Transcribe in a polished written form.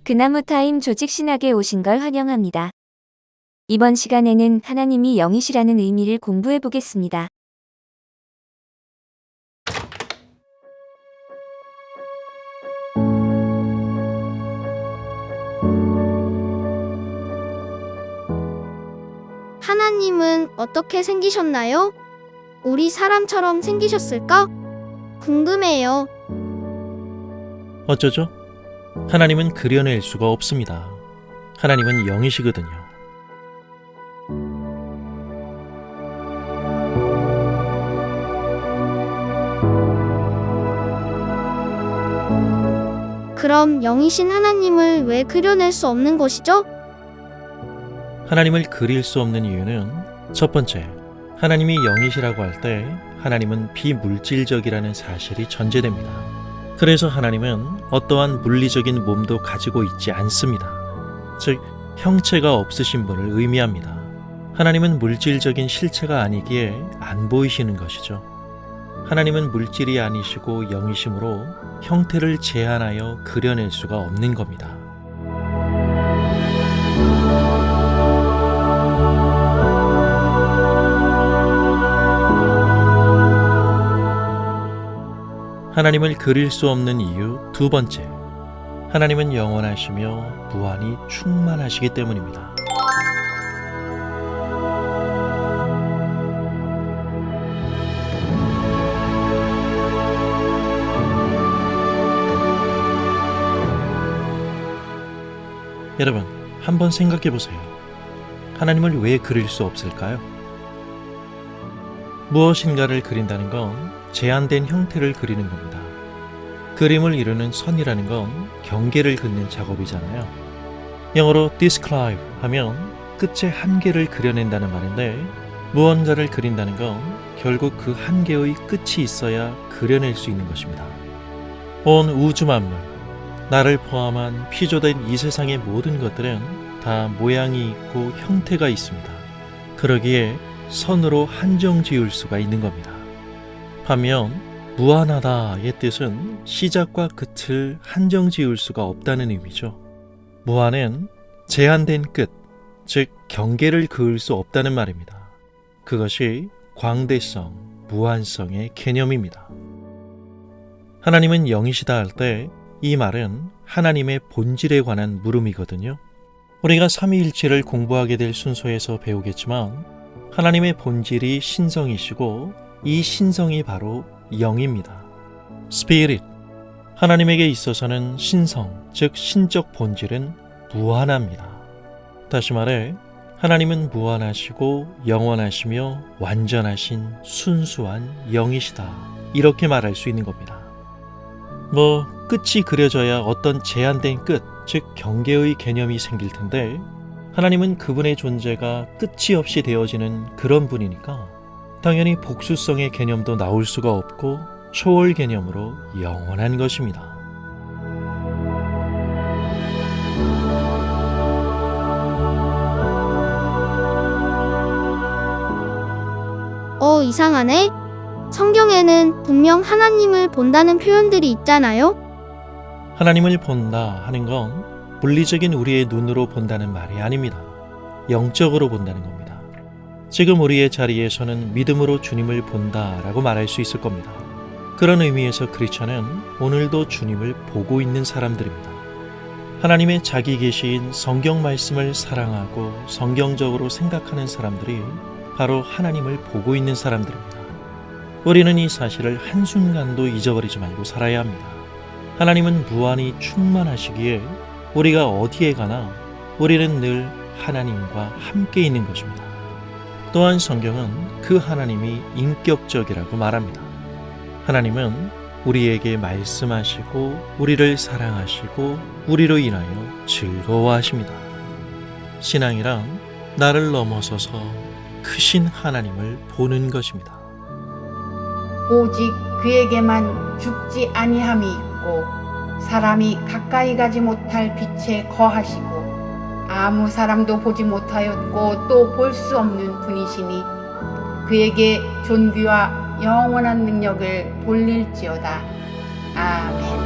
그나무 타임 조직 신학에 오신 걸 환영합니다. 이번 시간에는 하나님이 영이시라는 의미를 공부해 보겠습니다. 하나님은 어떻게 생기셨나요? 우리 사람처럼 생기셨을까? 궁금해요. 어쩌죠? 하나님은 그려낼 수가 없습니다. 하나님은 영이시거든요. 그럼 영이신 하나님을 왜 그려낼 수 없는 것이죠? 하나님을 그릴 수 없는 이유는 첫 번째, 하나님이 영이시라고 할 때 하나님은 비물질적이라는 사실이 전제됩니다. 그래서 하나님은 어떠한 물리적인 몸도 가지고 있지 않습니다. 즉, 형체가 없으신 분을 의미합니다. 하나님은 물질적인 실체가 아니기에 안 보이시는 것이죠. 하나님은 물질이 아니시고 영이시므로 형태를 제한하여 그려낼 수가 없는 겁니다. 하나님을 그릴 수 없는 이유 두 번째, 하나님은 영원하시며 무한히 충만하시기 때문입니다. 여러분, 한번 생각해 보세요. 하나님을 왜 그릴 수 없을까요? 무엇인가를 그린다는 건 제한된 형태를 그리는 겁니다. 그림을 이루는 선이라는 건 경계를 긋는 작업이잖아요. 영어로 describe 하면 끝의 한계를 그려낸다는 말인데, 무언가를 그린다는 건 결국 그 한계의 끝이 있어야 그려낼 수 있는 것입니다. 온 우주 만물, 나를 포함한 피조된 이 세상의 모든 것들은 다 모양이 있고 형태가 있습니다. 그러기에 선으로 한정 지을 수가 있는 겁니다. 반면 무한하다의 뜻은 시작과 끝을 한정 지을 수가 없다는 의미죠. 무한은 제한된 끝, 즉 경계를 그을 수 없다는 말입니다. 그것이 광대성, 무한성의 개념입니다. 하나님은 영이시다 할 때 이 말은 하나님의 본질에 관한 물음이거든요. 우리가 삼위일체를 공부하게 될 순서에서 배우겠지만 하나님의 본질이 신성이시고 이 신성이 바로 영입니다. 스피릿, 하나님에게 있어서는 신성, 즉 신적 본질은 무한합니다. 다시 말해 하나님은 무한하시고 영원하시며 완전하신 순수한 영이시다, 이렇게 말할 수 있는 겁니다. 끝이 그려져야 어떤 제한된 끝, 즉 경계의 개념이 생길 텐데 하나님은 그분의 존재가 끝이 없이 되어지는 그런 분이니까 당연히 복수성의 개념도 나올 수가 없고 초월 개념으로 영원한 것입니다. 이상하네. 성경에는 분명 하나님을 본다는 표현들이 있잖아요. 하나님을 본다 하는 건 물리적인 우리의 눈으로 본다는 말이 아닙니다. 영적으로 본다는 겁니다. 지금 우리의 자리에서는 믿음으로 주님을 본다라고 말할 수 있을 겁니다. 그런 의미에서 크리스천은 오늘도 주님을 보고 있는 사람들입니다. 하나님의 자기 계시인 성경 말씀을 사랑하고 성경적으로 생각하는 사람들이 바로 하나님을 보고 있는 사람들입니다. 우리는 이 사실을 한순간도 잊어버리지 말고 살아야 합니다. 하나님은 무한히 충만하시기에 우리가 어디에 가나 우리는 늘 하나님과 함께 있는 것입니다. 또한 성경은 그 하나님이 인격적이라고 말합니다. 하나님은 우리에게 말씀하시고 우리를 사랑하시고 우리로 인하여 즐거워하십니다. 신앙이란 나를 넘어서서 크신 하나님을 보는 것입니다. 오직 그에게만 죽지 아니함이 있고 사람이 가까이 가지 못할 빛에 거하시고 아무 사람도 보지 못하였고 또 볼 수 없는 분이시니 그에게 존귀와 영원한 능력을 돌릴지어다. 아멘.